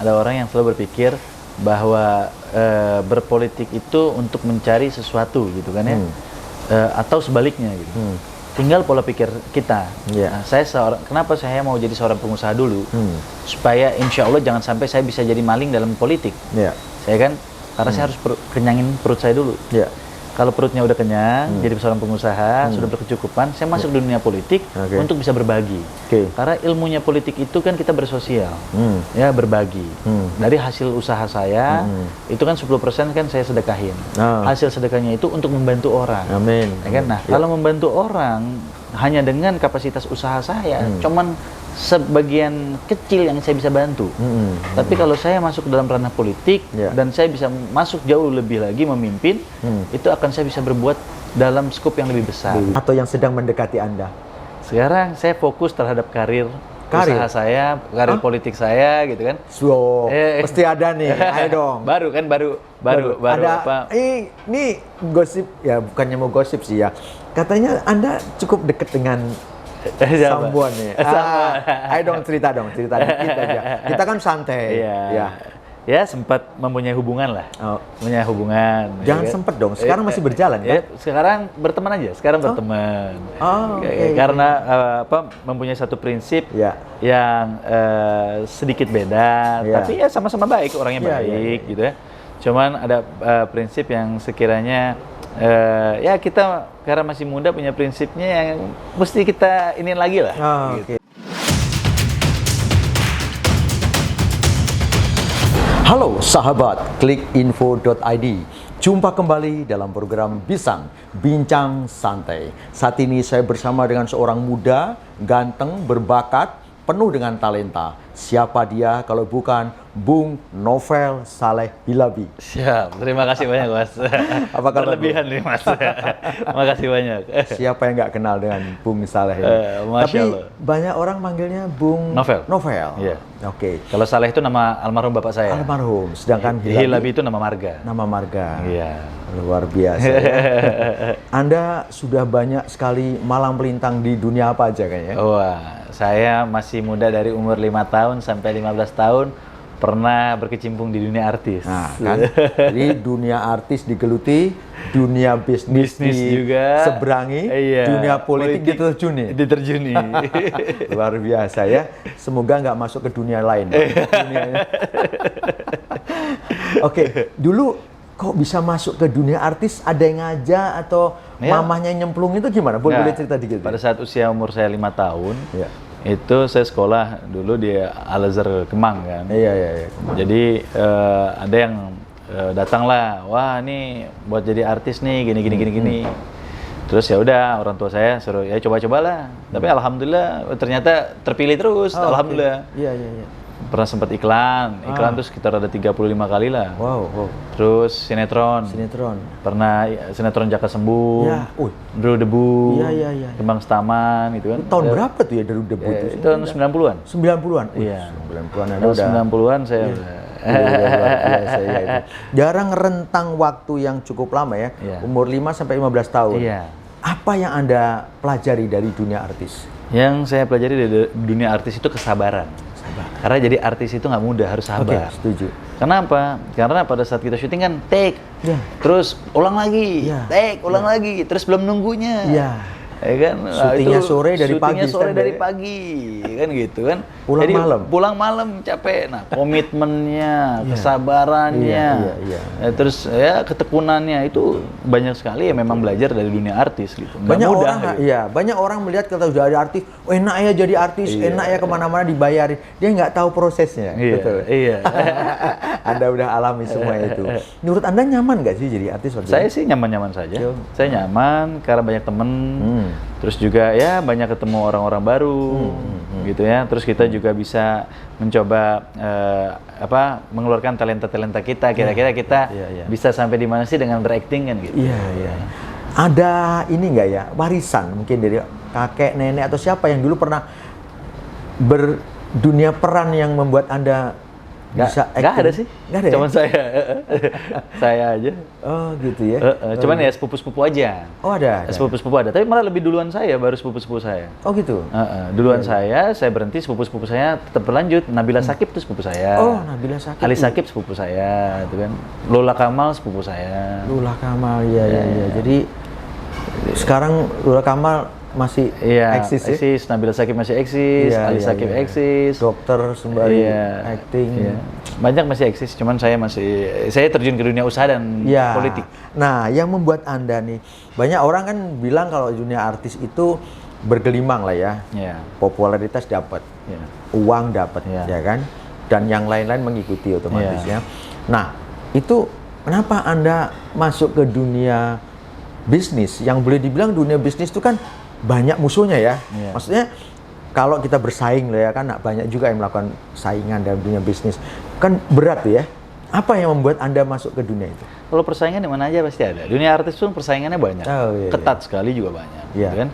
ada orang yang selalu berpikir bahwa berpolitik itu untuk mencari sesuatu gitu kan ya, atau sebaliknya gitu. Tinggal pola pikir kita. Nah, kenapa saya mau jadi seorang pengusaha dulu? Supaya insya Allah jangan sampai saya bisa jadi maling dalam politik. Saya kan, karena saya harus kenyangin perut saya dulu. Kalau perutnya udah kenyang, jadi seorang pengusaha, sudah berkecukupan, saya masuk dunia politik untuk bisa berbagi. Karena ilmunya politik itu kan kita bersosial, ya berbagi. Dari hasil usaha saya, itu kan 10% kan saya sedekahin. Hasil sedekahnya itu untuk membantu orang. Amin. Ya kan? Nah, kalau membantu orang hanya dengan kapasitas usaha saya, cuman sebagian kecil yang saya bisa bantu. Tapi kalau saya masuk dalam ranah politik dan saya bisa masuk jauh lebih lagi memimpin, itu akan saya bisa berbuat dalam skop yang lebih besar. Atau yang sedang mendekati Anda? Sekarang saya fokus terhadap karir usaha saya, karir politik saya gitu kan. Pasti ada nih. Ayo dong. Baru ada, apa? Ini gosip ya, bukannya mau gosip sih ya. Katanya Anda cukup dekat dengan Sambuan nih. Ayo dong cerita dikit aja. Kita kan santai. Ya sempat mempunyai hubungan lah. Punya hubungan. Jangan ya, sempet dong. Sekarang masih berjalan kan? Sekarang berteman aja. Berteman. Karena mempunyai satu prinsip yang sedikit beda, tapi ya sama-sama baik, orangnya baik gitu ya. Cuman ada prinsip yang sekiranya ya kita karena masih muda punya prinsipnya yang mesti kita iniin lagi lah. Gitu. Halo sahabat klikinfo.id, jumpa kembali dalam program Bincang Santai. Saat ini saya bersama dengan seorang muda, ganteng, berbakat, penuh dengan talenta. Siapa dia kalau bukan Bung Novel Saleh Hilabi. Siap, terima kasih banyak Mas. Apa kabar? Berlebihan nih Mas. Terima kasih banyak. Siapa yang nggak kenal dengan Bung Saleh ini? Tapi banyak orang manggilnya Bung Novel. Iya. Oke. Kalau Saleh itu nama almarhum bapak saya. Almarhum. Sedangkan Hilabi itu nama marga. Nama marga. Iya. Luar biasa. Ya. Anda sudah banyak sekali malang melintang di dunia apa aja kayaknya? Wah, saya masih muda dari umur 5 tahun sampai 15 tahun pernah berkecimpung di dunia artis. Nah, kan? Jadi dunia artis digeluti, dunia bisnis juga seberangi, dunia politik diterjuni. Luar biasa ya. Semoga nggak masuk ke dunia lain. Oke, dulu kok bisa masuk ke dunia artis? Ada yang ngajak atau mamahnya nyemplung itu gimana? Boleh cerita dikit. Pada saat usia umur saya 5 tahun, itu saya sekolah dulu di Al-Azhar Kemang kan. Iya. Jadi ada yang datanglah, wah ini buat jadi artis nih, gini. Terus ya udah orang tua saya suruh ya coba-cobalah. Tapi alhamdulillah ternyata terpilih terus, alhamdulillah. Iya. Pernah sempat iklan tuh sekitar ada 35 kali lah. Wow. Terus sinetron. Pernah sinetron Jaka Sembuh. Deru Debu. Iya. Kembang Setaman itu kan. Tahun berapa tuh ya Deru Debu itu? Itu tahun 90-an. 90-an? Iya. 90-an ada udah. 90-an saya udah. Luar biasa ya itu. Jarang rentang waktu yang cukup lama ya. Umur 5 sampai 15 tahun. Iya. Apa yang Anda pelajari dari dunia artis? Yang saya pelajari dari dunia artis itu kesabaran. Karena jadi artis itu nggak mudah, harus sabar. Oke, setuju. Kenapa? Karena pada saat kita syuting kan take, terus ulang lagi, ulang lagi, terus belum nunggunya. Ya kan? Syutingnya sore dari pagi, kan gitu kan. Pulang malam capek. Nah, komitmennya, kesabarannya, terus ya ketekunannya itu banyak sekali ya memang belajar dari dunia artis gitu. Banyak orang melihat kalau sudah ada artis, enak ya jadi artis, enak ya kemana-mana dibayarin. Dia nggak tahu prosesnya. Betul. Iya. Anda udah alami semua itu. Menurut Anda nyaman nggak sih jadi artis? Saya sih nyaman-nyaman saja. Saya nyaman karena banyak temen. Terus juga ya banyak ketemu orang-orang baru, gitu ya. Terus kita juga bisa mencoba mengeluarkan talenta-talenta kita. Kira-kira kita bisa sampai di mana sih dengan berakting kan gitu. Iya. Ada ini nggak ya warisan mungkin dari kakek, nenek atau siapa yang dulu pernah berdunia peran yang membuat Anda Nggak ada sih. Nggak ada. Cuman saya aja. Oh gitu ya. Cuman ya sepupu-sepupu aja. Oh ada. Sepupu-sepupu ada. Tapi malah lebih duluan saya, baru sepupu-sepupu saya. Oh gitu. Duluan saya berhenti, sepupu-sepupu saya tetap berlanjut. Nabila Shakib tuh sepupu saya. Oh Nabila Shakib. Ali Shakib sepupu saya, itu kan. Lola Kamal sepupu saya. Lola Kamal, iya. Jadi sekarang Lola Kamal masih eksis ya? Eksis, Nabila Shakib masih eksis, Ali Shakib eksis. Dokter sembari acting. Banyak masih eksis, cuman saya terjun ke dunia usaha dan politik. Nah, yang membuat Anda nih, banyak orang kan bilang kalau dunia artis itu bergelimang lah ya. Popularitas dapat, uang dapat, ya kan? Dan yang lain-lain mengikuti otomatis ya. Nah, itu kenapa Anda masuk ke dunia bisnis? Yang boleh dibilang dunia bisnis itu kan banyak musuhnya ya. Maksudnya kalau kita bersaing lah ya kan, banyak juga yang melakukan saingan dalam dunia bisnis. Kan berat ya. Apa yang membuat Anda masuk ke dunia itu? Kalau persaingan di mana aja pasti ada. Dunia artis pun persaingannya banyak. Ketat sekali juga banyak. Gitu kan?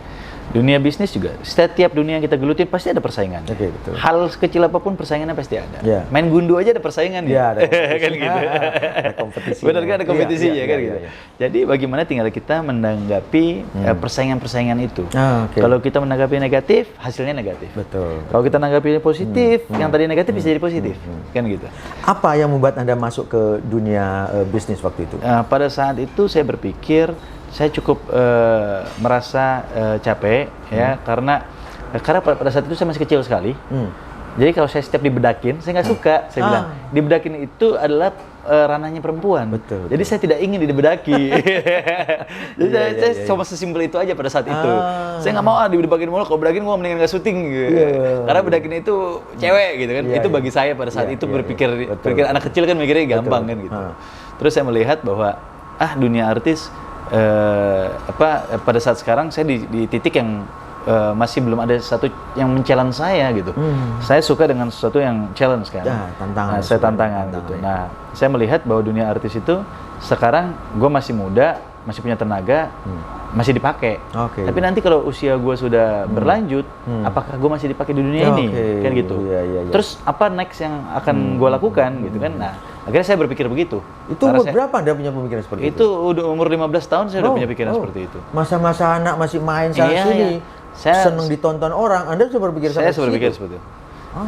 Dunia bisnis juga, setiap dunia yang kita geluti pasti ada persaingan. Betul. Hal sekecil apapun persaingannya pasti ada. Main gundu aja ada persaingan ada kan gitu. Ada kompetisi. Benar kan, ada kompetisinya kan gitu. Jadi bagaimana tinggal kita menanggapi persaingan-persaingan itu. Kalau kita menanggapi negatif, hasilnya negatif. Betul. Kalau kita menanggapi positif, yang tadi negatif bisa jadi positif. Kan gitu. Apa yang membuat Anda masuk ke dunia bisnis waktu itu? Pada saat itu saya berpikir saya cukup merasa capek ya, karena pada saat itu saya masih kecil sekali. Jadi kalau saya setiap dibedakin, saya nggak suka. Saya bilang dibedakin itu adalah ranahnya perempuan. Betul. Jadi saya tidak ingin dibedaki. Jadi saya cuma sesimpel itu aja pada saat itu. Saya nggak mau dibedakin mulu. Kalau bedakin gue mendingan nggak syuting gitu. Karena bedakin itu cewek gitu kan. Itu bagi saya pada saat itu berpikir anak kecil kan mikirnya gampang kan gitu. Terus saya melihat bahwa dunia artis pada saat sekarang saya di titik yang masih belum ada satu yang men-challenge saya gitu. Saya suka dengan sesuatu yang challenge kan. Tantangan. Saya tantangan gitu. Nah, saya melihat bahwa dunia artis itu sekarang gue masih muda, masih punya tenaga, masih dipakai. Tapi nanti kalau usia gue sudah berlanjut, apakah gue masih dipakai di dunia ini? Kan gitu. Terus apa next yang akan gue lakukan gitu kan? Nah, akhirnya saya berpikir begitu. Itu umur berapa Anda punya pemikiran seperti itu? Itu udah umur 15 tahun saya udah punya pikiran seperti itu. Masa-masa anak masih main sana sini. Saya seneng ditonton orang. Anda sudah berpikir seperti itu? Saya berpikir seperti itu.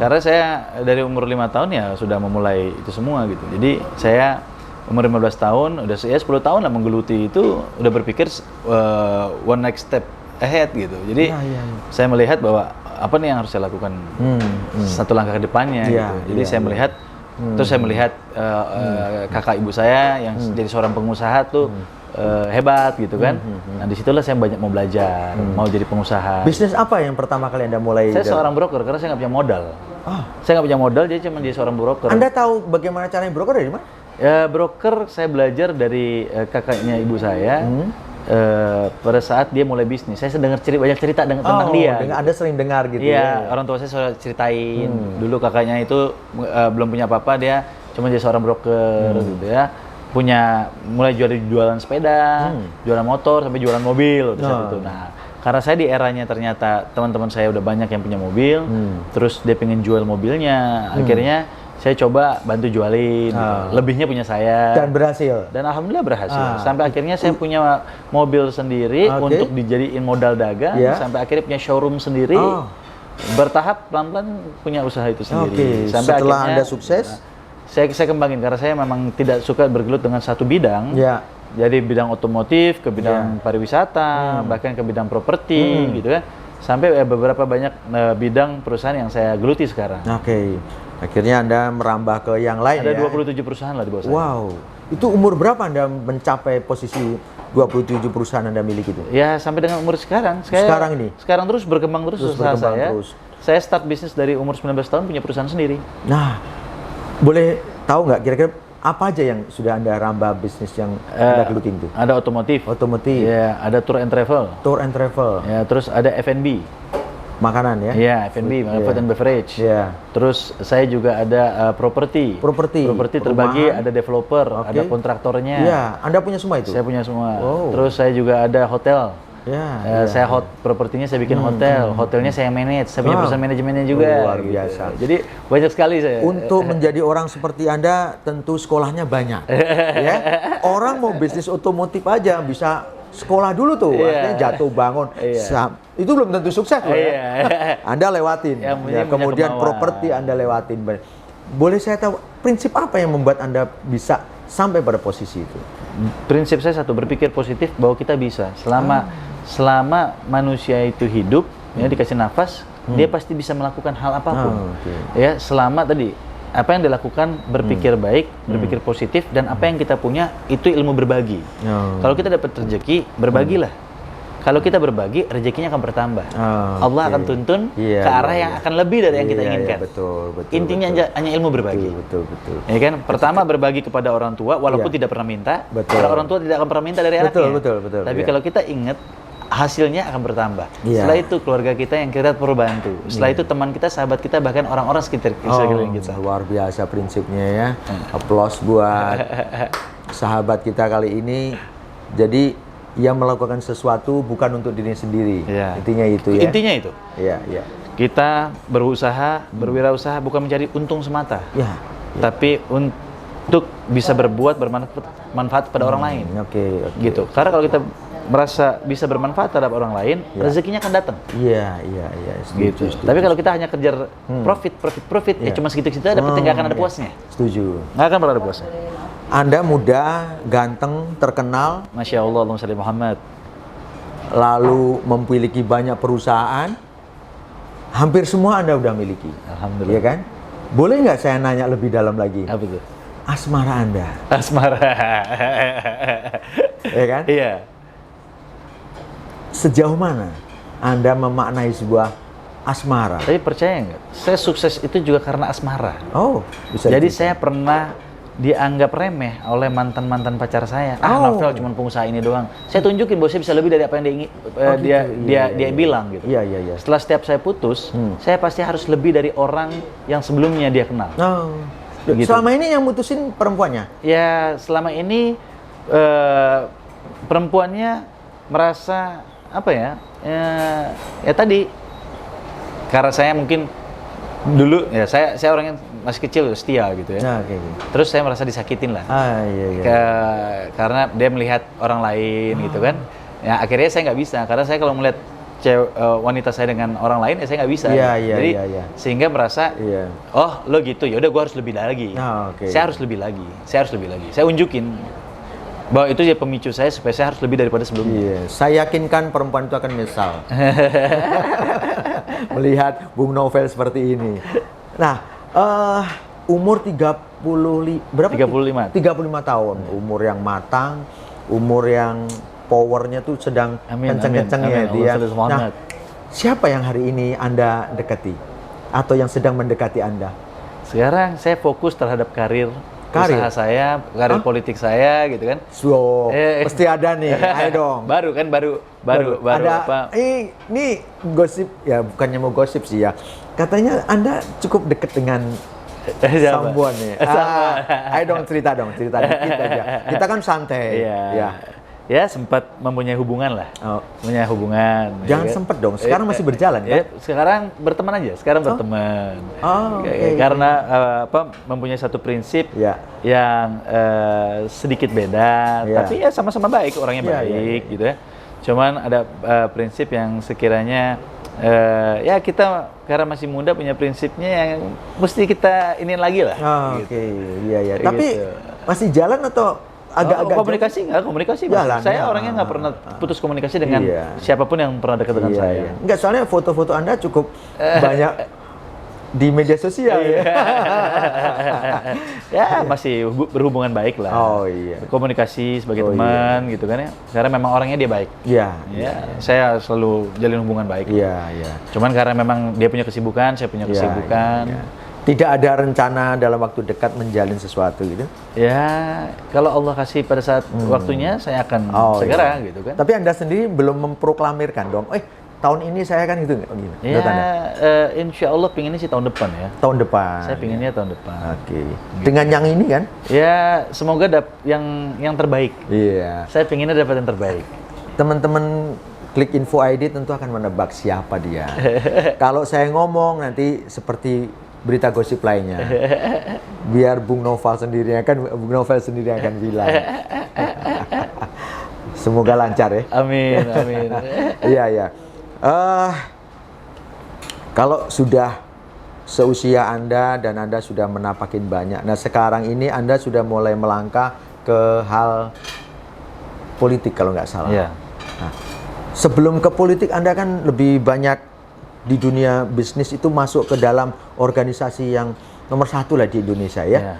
Karena saya dari umur 5 tahun ya sudah memulai itu semua gitu. Jadi saya umur 15 tahun, udah 10 tahun lah menggeluti itu, udah berpikir one next step ahead gitu. Jadi saya melihat bahwa apa nih yang harus saya lakukan satu langkah ke depannya gitu. Jadi saya melihat, terus saya melihat kakak ibu saya yang jadi seorang pengusaha tuh hebat gitu kan. Nah disitulah saya banyak mau belajar, mau jadi pengusaha. Bisnis apa yang pertama kali Anda mulai? Saya seorang broker karena saya nggak punya modal. Saya nggak punya modal, jadi cuma jadi seorang broker. Anda tahu bagaimana caranya broker dari mana? Ya broker saya belajar dari kakaknya ibu saya. Pada saat dia mulai bisnis, saya dengar banyak cerita tentang dia. Anda sering dengar gitu? Iya, orang tua saya ceritain. Dulu kakaknya itu belum punya apa-apa, dia cuma jadi seorang broker gitu ya. Mulai jualan sepeda, jualan motor, sampai jualan mobil saat itu. Nah, karena saya di eranya ternyata teman-teman saya udah banyak yang punya mobil, terus dia pengen jual mobilnya, akhirnya saya coba bantu jualin, lebihnya punya saya. Dan berhasil? Dan alhamdulillah berhasil. Sampai akhirnya saya punya mobil sendiri untuk dijadiin modal dagang, sampai akhirnya punya showroom sendiri. Bertahap pelan-pelan punya usaha itu sendiri. Sampai setelah akhirnya, Anda sukses? Saya kembangin karena saya memang tidak suka bergelut dengan satu bidang. Jadi bidang otomotif, ke bidang pariwisata, bahkan ke bidang properti gitu kan. Sampai beberapa banyak bidang perusahaan yang saya geluti sekarang. Akhirnya Anda merambah ke yang lain. Ada 27 perusahaan lah di bawah saya. Wow. Itu umur berapa Anda mencapai posisi 27 perusahaan Anda miliki itu? Ya sampai dengan umur sekarang. Sekarang ini? Sekarang terus berkembang terus usaha saya. Saya start bisnis dari umur 19 tahun punya perusahaan sendiri. Nah, boleh tahu nggak kira-kira apa aja yang sudah Anda rambah bisnis yang Anda gelutin itu? Ada otomotif. Ya, ada tour and travel. Ya, terus ada F&B. Makanan ya? Iya, F&B, food and beverage. Terus saya juga ada properti. Properti terbagi, ada developer, ada kontraktornya. Iya, Anda punya semua itu? Saya punya semua. Terus saya juga ada hotel. Saya propertinya saya bikin hotel, hotelnya saya manage, saya punya perusahaan manajemennya juga. Luar biasa. Gitu. Jadi banyak sekali saya. Untuk menjadi orang seperti Anda, tentu sekolahnya banyak. Ya, orang mau bisnis otomotif aja bisa sekolah dulu tuh, artinya jatuh bangun. Itu belum tentu sukses loh ya. Anda lewatin. Kemudian properti Anda lewatin. Boleh saya tahu prinsip apa yang membuat Anda bisa sampai pada posisi itu? Prinsip saya satu, berpikir positif bahwa kita bisa. Selama manusia itu hidup, ya dikasih nafas, dia pasti bisa melakukan hal apapun. Ya, selama tadi apa yang dilakukan berpikir baik, berpikir positif, dan apa yang kita punya itu ilmu berbagi. Kalau kita dapat rezeki, berbagilah. Kalau kita berbagi, rezekinya akan bertambah. Allah akan tuntun ke arah yang akan lebih dari yang kita inginkan. Intinya hanya ilmu berbagi. Betul. Ya kan? Pertama berbagi kepada orang tua, walaupun tidak pernah minta. Karena orang tua tidak akan pernah minta dari anaknya. Betul. Tapi kalau kita ingat, hasilnya akan bertambah. Setelah itu keluarga kita yang kita perlu bantu. Setelah itu teman kita, sahabat kita, bahkan orang-orang sekitar kita. Luar biasa prinsipnya ya. Aplaus buat sahabat kita kali ini. Jadi ia melakukan sesuatu bukan untuk diri sendiri. Intinya itu ya. Intinya itu. Iya. Kita berusaha, berwirausaha bukan mencari untung semata. Tapi untuk bisa berbuat bermanfaat pada orang lain. Gitu. Karena kalau kita merasa bisa bermanfaat terhadap orang lain, rezekinya akan datang. Iya. Gitu. Tapi kalau kita hanya kejar profit, ya cuma segitu-segitu dapat, nggak akan ada puasnya. Setuju. Nggak akan pernah ada puasnya. Anda muda, ganteng, terkenal. Masya Allah, Allahumma shalli Muhammad. Lalu memiliki banyak perusahaan. Hampir semua Anda udah miliki. Alhamdulillah. Iya kan? Boleh nggak saya nanya lebih dalam lagi? Apa itu? Asmara Anda. Asmara. Iya kan? Iya. Sejauh mana Anda memaknai sebuah asmara? Tapi percaya nggak? Saya sukses itu juga karena asmara. Bisa. Jadi saya pernah dianggap remeh oleh mantan pacar saya. Novel cuma pengusaha ini doang. Saya tunjukin bahwa saya bisa lebih dari apa yang dia bilang gitu. Iya. Setelah setiap saya putus, saya pasti harus lebih dari orang yang sebelumnya dia kenal. Gitu. Selama ini yang mutusin perempuannya? Ya, selama ini perempuannya merasa apa ya? Ya tadi karena saya mungkin dulu ya saya orangnya masih kecil setia gitu ya. Terus saya merasa disakitin lah. Karena dia melihat orang lain gitu kan. Ya akhirnya saya nggak bisa, karena saya kalau melihat wanita saya dengan orang lain, saya nggak bisa. Jadi sehingga merasa, oh lo gitu, ya udah gue harus lebih lagi. Saya harus lebih lagi. Saya unjukin bahwa itu ya pemicu saya supaya saya harus lebih daripada sebelumnya. Saya yakinkan perempuan itu akan menyesal melihat Bung Novel seperti ini. Nah, umur 35 tahun, umur yang matang, umur yang powernya tuh sedang kenceng-kencengnya dia. Nah, siapa yang hari ini Anda dekati atau yang sedang mendekati Anda? Sekarang saya fokus terhadap karir usaha saya, karir politik saya gitu kan. Pasti ada nih, ayo dong. Baru ada apa? Ini gosip ya, bukannya mau gosip sih ya. Katanya Anda cukup dekat dengan Sambuan nih. Ayo dong cerita dikit aja. Kita kan santai. Ya sempat mempunyai hubungan lah. Punya hubungan. Jangan ya, sempat dong. Sekarang masih berjalan ya? Sekarang berteman aja. Berteman. Karena mempunyai satu prinsip yang sedikit beda, tapi ya sama-sama baik, orangnya baik gitu ya. Cuman ada prinsip yang sekiranya ya kita karena masih muda punya prinsipnya yang mesti kita ini lagi lah. Iya. Tapi masih jalan atau agak-agak komunikasi jalan, saya orangnya nggak pernah putus komunikasi dengan siapapun yang pernah dekat dengan saya. Enggak, soalnya foto-foto Anda cukup banyak di media sosial ya masih berhubungan baik lah. Komunikasi sebagai teman gitu kan ya, karena memang orangnya dia baik. Saya selalu jalin hubungan baik. Cuman karena memang dia punya kesibukan, saya punya kesibukan. Tidak ada rencana dalam waktu dekat menjalin sesuatu gitu? Ya, kalau Allah kasih pada saat waktunya, saya akan segera gitu kan. Tapi Anda sendiri belum memproklamirkan dong, tahun ini saya kan gitu nggak? Ya, insya Allah pinginnya sih tahun depan ya. Tahun depan? Saya pinginnya tahun depan. Gitu. Dengan yang ini kan? Ya, semoga yang terbaik. Saya pinginnya dapat yang terbaik. Teman-teman Klik Info ID tentu akan menebak siapa dia. Kalau saya ngomong nanti seperti berita gosip lainnya. Biar Bung Novel sendiri akan bilang. Semoga lancar ya. Amin, amin. Iya, iya. Kalau sudah seusia Anda dan Anda sudah menapakin banyak. Nah, sekarang ini Anda sudah mulai melangkah ke hal politik kalau nggak salah. Iya. Nah, sebelum ke politik Anda kan lebih banyak di dunia bisnis itu masuk ke dalam organisasi yang nomor 1 lah di Indonesia ya. Iya.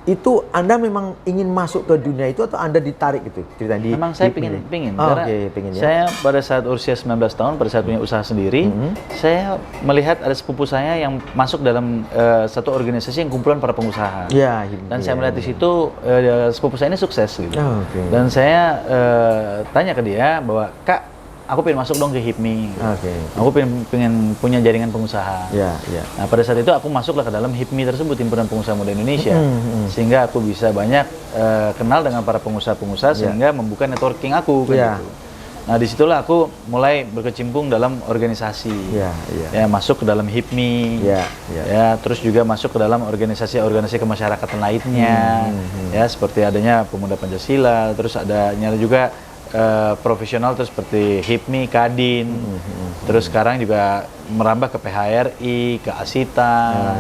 Itu Anda memang ingin masuk ke dunia itu atau Anda ditarik gitu? Memang saya pingin karena pengen, ya? Saya pada saat usia 19 tahun, pada saat punya usaha sendiri, saya melihat ada sepupu saya yang masuk dalam satu organisasi yang kumpulan para pengusaha. Ya, dan saya melihat di situ sepupu saya ini sukses gitu. Okay. Dan saya tanya ke dia bahwa, Kak, aku pengen masuk dong ke HIPMI. Okay. Aku pengen punya jaringan pengusaha. Ya, ya. Nah, pada saat itu aku masuklah ke dalam HIPMI tersebut, Himpunan Pengusaha Muda Indonesia. Sehingga aku bisa banyak kenal dengan para pengusaha-pengusaha sehingga membuka networking aku kan gitu. Nah, disitulah aku mulai berkecimpung dalam organisasi. Ya, masuk ke dalam HIPMI. Ya, terus juga masuk ke dalam organisasi-organisasi kemasyarakatan lainnya. Ya, seperti adanya Pemuda Pancasila, terus adanya juga profesional terus seperti HIPMI, Kadin, terus sekarang juga merambah ke PHRI, ke Asita,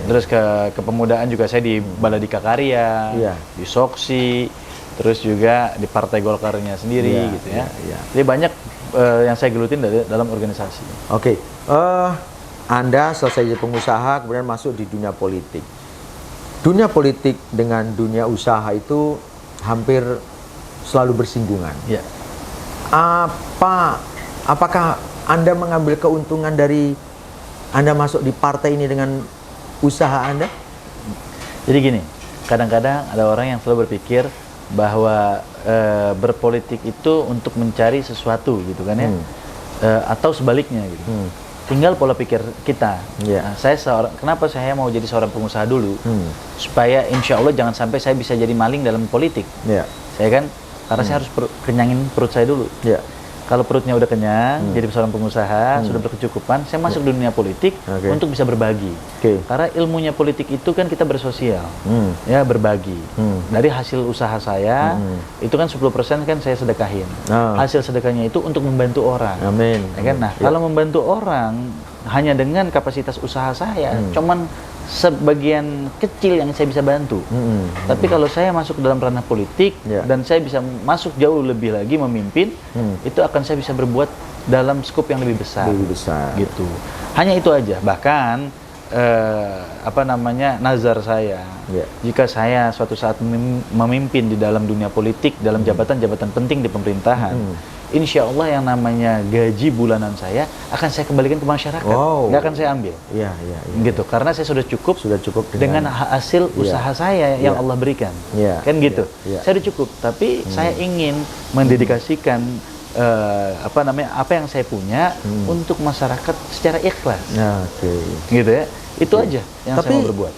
terus ke kepemudaan juga saya di Baladika Karya, di Soksi, terus juga di Partai Golkarnya sendiri gitu ya. Jadi banyak yang saya gelutin dalam organisasi. Oke, Anda selesai jadi pengusaha kemudian masuk di dunia politik. Dunia politik dengan dunia usaha itu hampir selalu bersinggungan. Ya. Apakah Anda mengambil keuntungan dari Anda masuk di partai ini dengan usaha Anda? Jadi gini, kadang-kadang ada orang yang selalu berpikir bahwa berpolitik itu untuk mencari sesuatu gitu kan ya, atau sebaliknya gitu. Tinggal pola pikir kita. Nah, kenapa saya mau jadi seorang pengusaha dulu? Supaya insya Allah jangan sampai saya bisa jadi maling dalam politik. Saya kan karena saya harus kenyangin perut saya dulu. Kalau perutnya udah kenyang, jadi seorang pengusaha, sudah berkecukupan, saya masuk dunia politik untuk bisa berbagi. Karena ilmunya politik itu kan kita bersosial, ya berbagi. Dari hasil usaha saya, itu kan 10% kan saya sedekahin. Hasil sedekahnya itu untuk membantu orang. Amin. Ya kan? Nah, kalau membantu orang hanya dengan kapasitas usaha saya, cuman sebagian kecil yang saya bisa bantu. Tapi kalau saya masuk ke dalam ranah politik dan saya bisa masuk jauh lebih lagi memimpin, itu akan saya bisa berbuat dalam skop yang lebih besar. Gitu. Hanya itu aja. Bahkan nazar saya, jika saya suatu saat memimpin di dalam dunia politik, dalam jabatan-jabatan penting di pemerintahan, insya Allah yang namanya gaji bulanan saya akan saya kembalikan ke masyarakat, nggak akan saya ambil. Gitu, karena saya sudah cukup dengan hasil usaha saya yang Allah berikan, kan gitu. Saya sudah cukup, tapi saya ingin mendedikasikan apa yang saya punya untuk masyarakat secara ikhlas. Gitu ya, itu aja yang saya mau berbuat.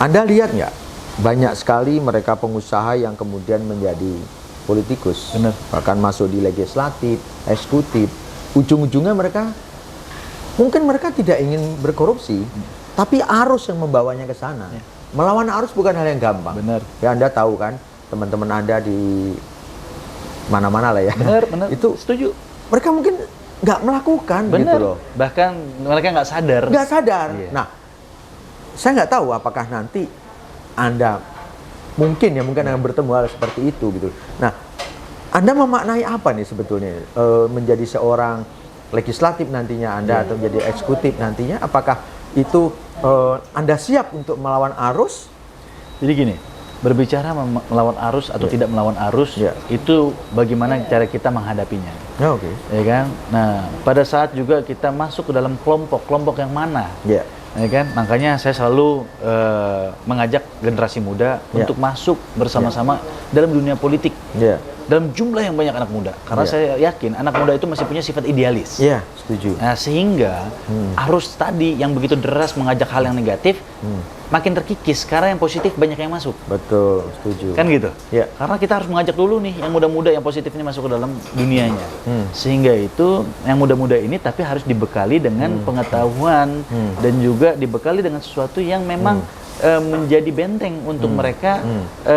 Anda lihat nggak, banyak sekali mereka pengusaha yang kemudian menjadi politikus. Benar. Bahkan masuk di legislatif, eksekutif. Ujung-ujungnya mereka tidak ingin berkorupsi, tapi arus yang membawanya ke sana. Melawan arus bukan hal yang gampang. Benar. Ya, Anda tahu kan, teman-teman Anda di mana-mana lah ya. Benar. Itu setuju. Mereka mungkin nggak melakukan. Gitu loh. Bahkan mereka nggak sadar. Nah, saya nggak tahu apakah nanti Anda mungkin akan bertemu hal seperti itu gitu. Nah, Anda memaknai apa nih sebetulnya menjadi seorang legislatif nantinya Anda atau menjadi eksekutif nantinya? Apakah itu Anda siap untuk melawan arus? Jadi gini, berbicara melawan arus atau tidak melawan arus, itu bagaimana cara kita menghadapinya. Ya kan? Nah, pada saat juga kita masuk ke dalam kelompok yang mana? Ya kan? Makanya saya selalu mengajak generasi muda untuk masuk bersama-sama dalam dunia politik. Yeah. Dalam jumlah yang banyak anak muda. Karena saya yakin anak muda itu masih punya sifat idealis. Iya, setuju. Nah, sehingga arus tadi yang begitu deras mengajak hal yang negatif makin terkikis karena yang positif banyak yang masuk. Betul, setuju. Kan gitu? Iya. Karena kita harus mengajak dulu nih yang muda-muda yang positif ini masuk ke dalam dunianya. Sehingga itu yang muda-muda ini tapi harus dibekali dengan pengetahuan dan juga dibekali dengan sesuatu yang memang menjadi benteng untuk mereka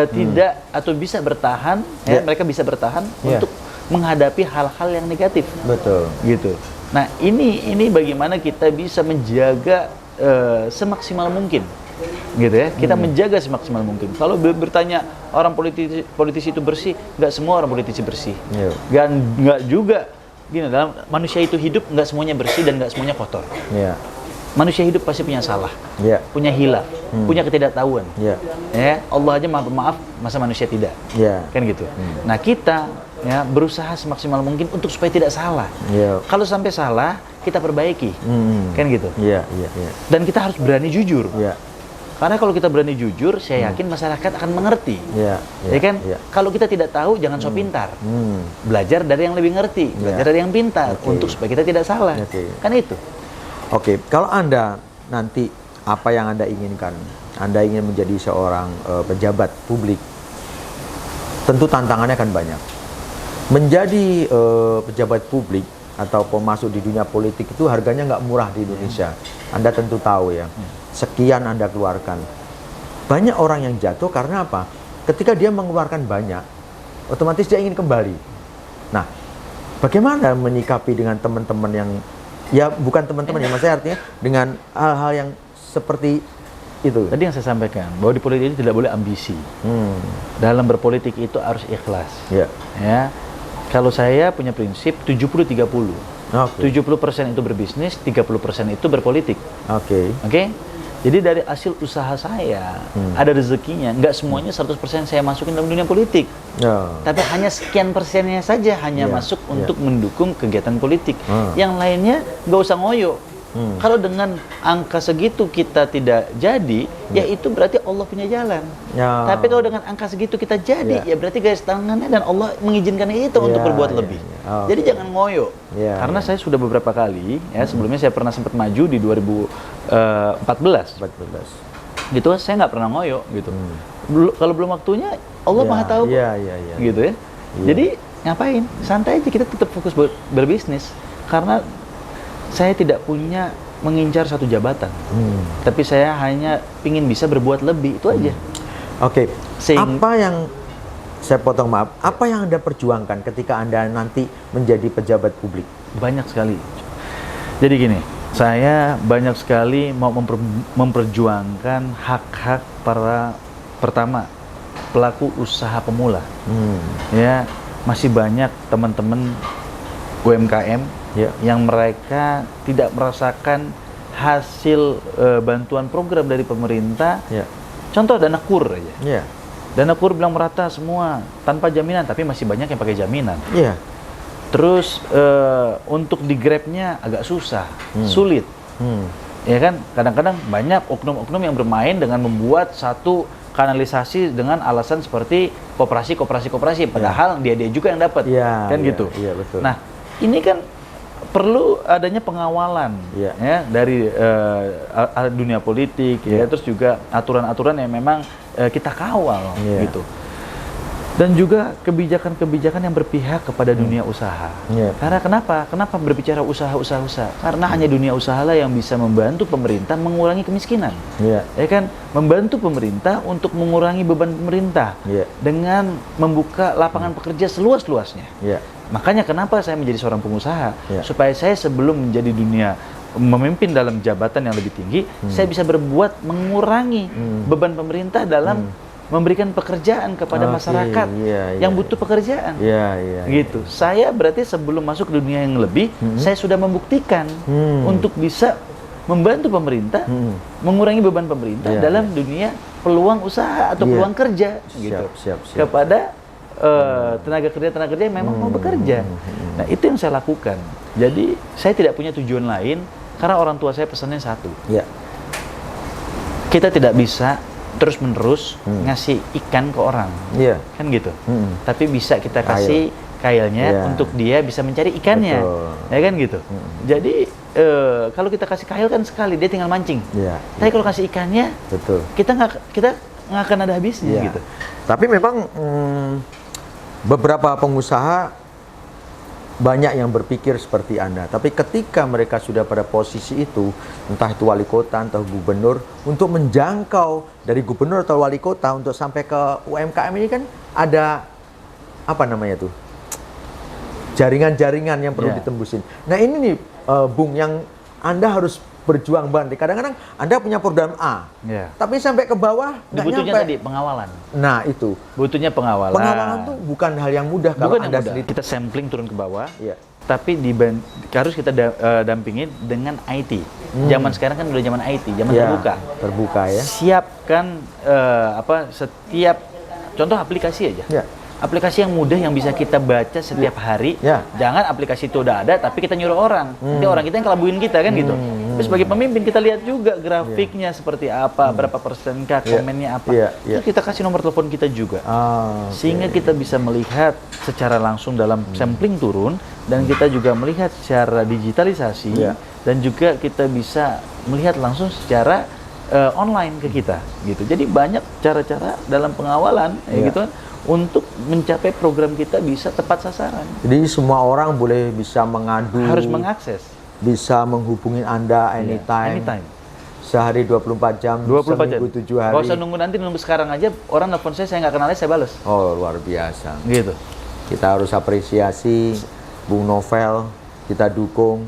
tidak atau bisa bertahan, ya, mereka bisa bertahan untuk menghadapi hal-hal yang negatif. Betul. Gitu. Nah, ini bagaimana kita bisa menjaga semaksimal mungkin. Gitu ya, kita menjaga semaksimal mungkin. Kalau bertanya orang politisi itu bersih, nggak semua orang politisi bersih. Dan nggak juga, gini, dalam manusia itu hidup nggak semuanya bersih dan nggak semuanya kotor. Manusia hidup pasti punya salah, punya hilaf, punya ketidaktahuan. Ya, Allah aja maaf maaf, masa manusia tidak? Kan gitu. Nah, kita ya berusaha semaksimal mungkin untuk supaya tidak salah. Kalau sampai salah, kita perbaiki. Kan gitu. Dan kita harus berani jujur. Karena kalau kita berani jujur, saya yakin masyarakat akan mengerti. Ya kan? Kalau kita tidak tahu, jangan sok pintar. Belajar dari yang lebih ngerti, belajar dari yang pintar, untuk supaya kita tidak salah. Kan itu. Oke, kalau Anda nanti apa yang Anda inginkan, Anda ingin menjadi seorang pejabat publik, tentu tantangannya akan banyak. Menjadi pejabat publik atau masuk di dunia politik itu harganya nggak murah di Indonesia. Anda tentu tahu ya, sekian Anda keluarkan. Banyak orang yang jatuh karena apa? Ketika dia mengeluarkan banyak, otomatis dia ingin kembali. Nah, bagaimana menyikapi dengan teman-teman yang, ya bukan teman-teman ya, maksudnya artinya dengan hal-hal yang seperti itu. Tadi yang saya sampaikan, bahwa di politik itu tidak boleh ambisi. Dalam berpolitik itu harus ikhlas. Ya. Kalau saya punya prinsip 70-30. 70% itu berbisnis, 30% itu berpolitik. Oke. Jadi dari hasil usaha saya, ada rezekinya. Nggak semuanya 100% saya masukin dalam dunia politik. Tapi hanya sekian persennya saja hanya masuk untuk mendukung kegiatan politik. Yang lainnya nggak usah ngoyo. Kalau dengan angka segitu kita tidak jadi, ya itu berarti Allah punya jalan. Tapi kalau dengan angka segitu kita jadi, ya berarti garis tangannya dan Allah mengizinkan itu untuk berbuat lebih. Jadi jangan ngoyo. Karena saya sudah beberapa kali, ya sebelumnya saya pernah sempat maju di 2014. Gitu, saya nggak pernah ngoyo gitu. Kalau belum waktunya, Allah Maha tahu. Gitu ya. Jadi ngapain? Santai aja, kita tetap fokus berbisnis. Karena saya tidak punya mengincar satu jabatan, tapi saya hanya ingin bisa berbuat lebih, itu aja. Apa yang saya potong, maaf, apa yang Anda perjuangkan ketika Anda nanti menjadi pejabat publik? Banyak sekali. Jadi gini, saya banyak sekali mau memperjuangkan hak-hak para, pertama, pelaku usaha pemula. Ya, masih banyak teman-teman UMKM yang mereka tidak merasakan hasil bantuan program dari pemerintah. Contoh dana kur aja. Dana kur bilang merata semua tanpa jaminan, tapi masih banyak yang pakai jaminan. Terus untuk di Grab-nya agak susah, sulit. Ya kan, kadang-kadang banyak oknum-oknum yang bermain dengan membuat satu kanalisasi dengan alasan seperti koperasi, padahal dia juga yang dapat, kan gitu. Betul. Nah, ini kan perlu adanya pengawalan ya dari dunia politik, ya, terus juga aturan-aturan yang memang kita kawal gitu. Dan juga kebijakan-kebijakan yang berpihak kepada dunia usaha. Karena kenapa berbicara usaha? Karena hanya dunia usaha lah yang bisa membantu pemerintah mengurangi kemiskinan. Ya kan, membantu pemerintah untuk mengurangi beban pemerintah dengan membuka lapangan pekerja seluas-luasnya. Makanya kenapa saya menjadi seorang pengusaha, supaya saya sebelum menjadi memimpin dalam jabatan yang lebih tinggi, saya bisa berbuat mengurangi beban pemerintah dalam memberikan pekerjaan kepada masyarakat yang butuh pekerjaan. Gitu. Saya berarti sebelum masuk ke dunia yang lebih, saya sudah membuktikan untuk bisa membantu pemerintah mengurangi beban pemerintah dalam dunia peluang usaha atau peluang kerja gitu. Kepada tenaga kerja yang memang mau bekerja. Nah, itu yang saya lakukan. Jadi saya tidak punya tujuan lain karena orang tua saya pesannya satu. Kita tidak bisa terus-menerus ngasih ikan ke orang, kan gitu. Tapi bisa kita kasih kailnya untuk dia bisa mencari ikannya, ya kan gitu. Jadi kalau kita kasih kail kan sekali dia tinggal mancing. Tapi kalau kasih ikannya, kita nggak akan ada habisnya gitu. Tapi memang beberapa pengusaha banyak yang berpikir seperti Anda, tapi ketika mereka sudah pada posisi itu, entah itu wali kota, entah gubernur, untuk menjangkau dari gubernur atau wali kota untuk sampai ke UMKM ini kan ada apa namanya tuh, jaringan-jaringan yang perlu ditembusin. Nah ini nih Bung, yang Anda harus berjuang banget. Kadang-kadang Anda punya program A, tapi sampai ke bawah nggak nyampe. Butuhnya tadi pengawalan. Nah itu. Butuhnya pengawalan. Pengawalan tuh bukan hal yang mudah kalau Anda sendiri. Kita sampling turun ke bawah, tapi harus kita dampingin dengan IT. Zaman sekarang kan udah zaman IT, zaman terbuka. Terbuka ya. Siapkan setiap contoh aplikasi aja. Aplikasi yang mudah yang bisa kita baca setiap hari. Jangan aplikasi itu udah ada tapi kita nyuruh orang. Nanti orang kita yang kelabuin kita kan gitu. Terus sebagai pemimpin kita lihat juga grafiknya seperti apa, berapa persenkah, komennya apa. Itu kita kasih nomor telepon kita juga. Sehingga kita bisa melihat secara langsung dalam sampling turun, dan kita juga melihat secara digitalisasi, dan juga kita bisa melihat langsung secara online ke kita gitu. Jadi banyak cara-cara dalam pengawalan gitu kan, untuk mencapai program kita bisa tepat sasaran. Jadi semua orang boleh bisa mengadu, harus mengakses, bisa menghubungi Anda anytime. Sehari 24 jam, 24 seminggu 7 hari. Kalau usah nunggu sekarang aja, orang nelfon saya nggak kenalnya, saya balas. Oh, luar biasa. Gitu. Kita harus apresiasi Bung Novel, kita dukung.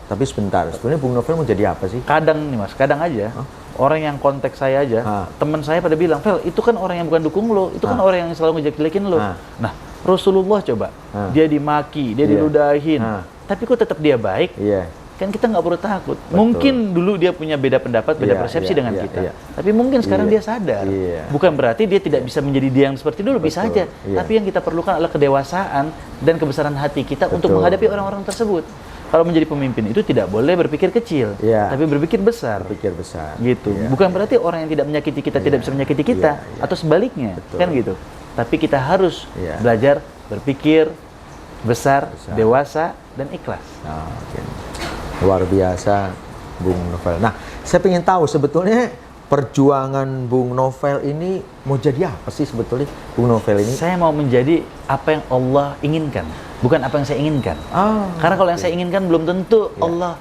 Tapi sebentar, sebenarnya Bung Novel mau jadi apa sih? Kadang nih Mas, kadang aja. Orang yang kontak saya aja, teman saya pada bilang, Vel, itu kan orang yang bukan dukung lo, itu kan orang yang selalu ngejek-jelekin lo. Nah, Rasulullah coba, dia dimaki, dia diludahin, tapi kok tetap dia baik? Kan kita nggak perlu takut. Mungkin dulu dia punya beda pendapat, beda persepsi dengan kita, tapi mungkin sekarang dia sadar. Bukan berarti dia tidak bisa menjadi dia yang seperti dulu, bisa aja. Tapi yang kita perlukan adalah kedewasaan dan kebesaran hati kita untuk menghadapi orang-orang tersebut. Kalau menjadi pemimpin itu tidak boleh berpikir kecil, tapi berpikir besar. Berpikir besar. Gitu. Bukan berarti orang yang tidak menyakiti kita tidak bisa menyakiti kita, atau sebaliknya, kan gitu. Tapi kita harus belajar berpikir besar, dewasa, dan ikhlas. Luar biasa, Bung Novel. Nah, saya ingin tahu sebetulnya perjuangan Bung Novel ini mau jadi apa sih sebetulnya, Bung Novel ini? Saya mau menjadi apa yang Allah inginkan, bukan apa yang saya inginkan. Karena kalau yang saya inginkan belum tentu Allah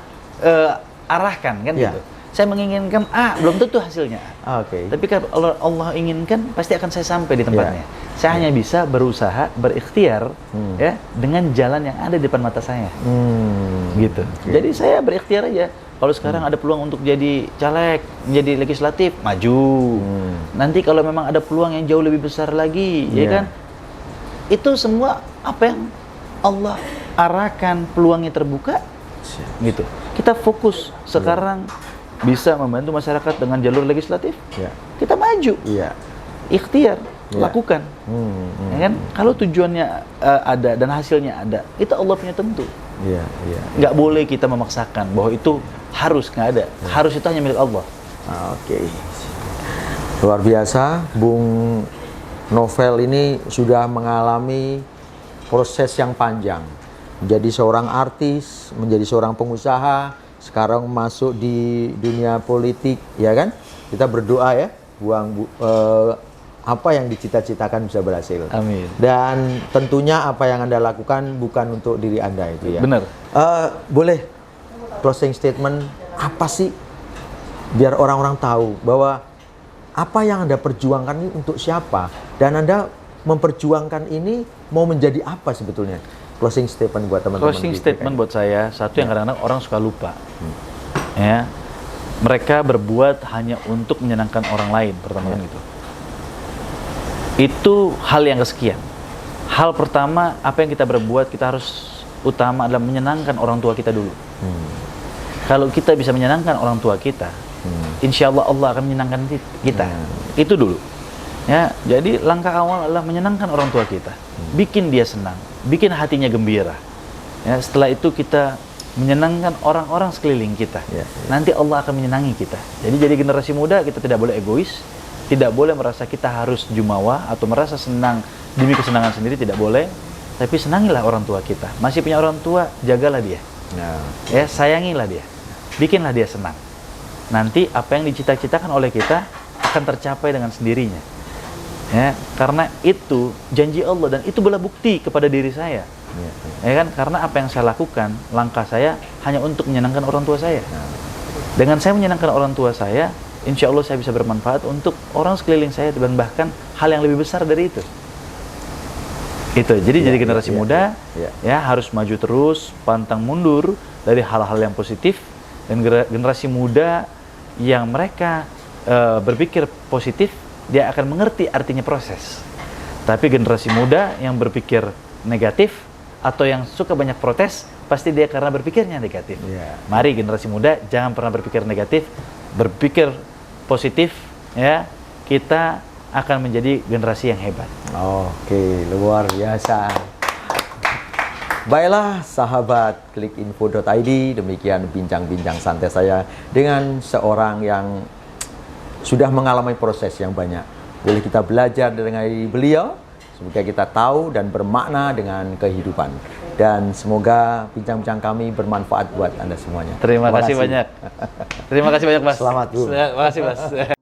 arahkan, kan gitu. Saya menginginkan A, belum tentu hasilnya A. Tapi kalau Allah inginkan, pasti akan saya sampai di tempatnya. Saya hanya bisa berusaha, berikhtiar ya dengan jalan yang ada di depan mata saya. Gitu. Jadi saya berikhtiar aja. Kalau sekarang ada peluang untuk jadi caleg, menjadi legislatif, maju. Nanti kalau memang ada peluang yang jauh lebih besar lagi, ya kan? Itu semua apa yang Allah arahkan, peluangnya terbuka, gitu. Kita fokus sekarang bisa membantu masyarakat dengan jalur legislatif, kita maju, ikhtiar, lakukan, ya kan? Kalau tujuannya ada dan hasilnya ada, itu Allah punya tentu. Nggak boleh kita memaksakan bahwa itu harus, nggak ada. Harus itu hanya milik Allah. Luar biasa, Bung Novel ini sudah mengalami proses yang panjang. Menjadi seorang artis, menjadi seorang pengusaha, sekarang masuk di dunia politik, ya kan? Kita berdoa ya, apa yang dicita-citakan bisa berhasil. Amin. Dan tentunya apa yang Anda lakukan bukan untuk diri Anda itu ya. Benar. Boleh closing statement apa sih biar orang-orang tahu bahwa apa yang Anda perjuangkan ini untuk siapa, dan Anda memperjuangkan ini mau menjadi apa sebetulnya? Closing statement buat teman-teman. Closing statement buat saya, satu yang kadang-kadang orang suka lupa. Ya. Mereka berbuat hanya untuk menyenangkan orang lain, pertama kan gitu. Itu hal yang kesekian. Hal pertama, apa yang kita berbuat, kita harus utama adalah menyenangkan orang tua kita dulu. Kalau kita bisa menyenangkan orang tua kita, insya Allah Allah akan menyenangkan kita. Itu dulu. Ya, jadi langkah awal adalah menyenangkan orang tua kita, bikin dia senang, bikin hatinya gembira. Ya, setelah itu kita menyenangkan orang-orang sekeliling kita. Nanti Allah akan menyenangi kita. Jadi generasi muda kita tidak boleh egois, Tidak boleh merasa kita harus jumawa atau merasa senang demi kesenangan sendiri, tidak boleh. Tapi senangilah orang tua kita. Masih punya orang tua, jagalah dia. Ya, sayangilah dia. Bikinlah dia senang. Nanti apa yang dicita-citakan oleh kita akan tercapai dengan sendirinya. Ya, karena itu janji Allah dan itu adalah bukti kepada diri saya. Ya kan? Karena apa yang saya lakukan, langkah saya hanya untuk menyenangkan orang tua saya. Dengan saya menyenangkan orang tua saya, insya Allah saya bisa bermanfaat untuk orang sekeliling saya dan bahkan hal yang lebih besar dari itu. Itu. Jadi jadi generasi muda ya harus maju terus, pantang mundur dari hal-hal yang positif, dan generasi muda yang mereka berpikir positif, dia akan mengerti artinya proses. Tapi generasi muda yang berpikir negatif atau yang suka banyak protes, pasti dia karena berpikirnya negatif. Mari generasi muda jangan pernah berpikir negatif, berpikir positif, ya. Kita akan menjadi generasi yang hebat. Oke, luar biasa. Baiklah sahabat klikinfo.id, demikian bincang-bincang santai saya dengan seorang yang sudah mengalami proses yang banyak. Boleh kita belajar dari beliau, semoga kita tahu dan bermakna dengan kehidupan. Dan semoga bincang-bincang kami bermanfaat buat Anda semuanya. Terima kasih banyak. Terima kasih banyak, Mas. Selamat, Bu. Terima kasih, Mas.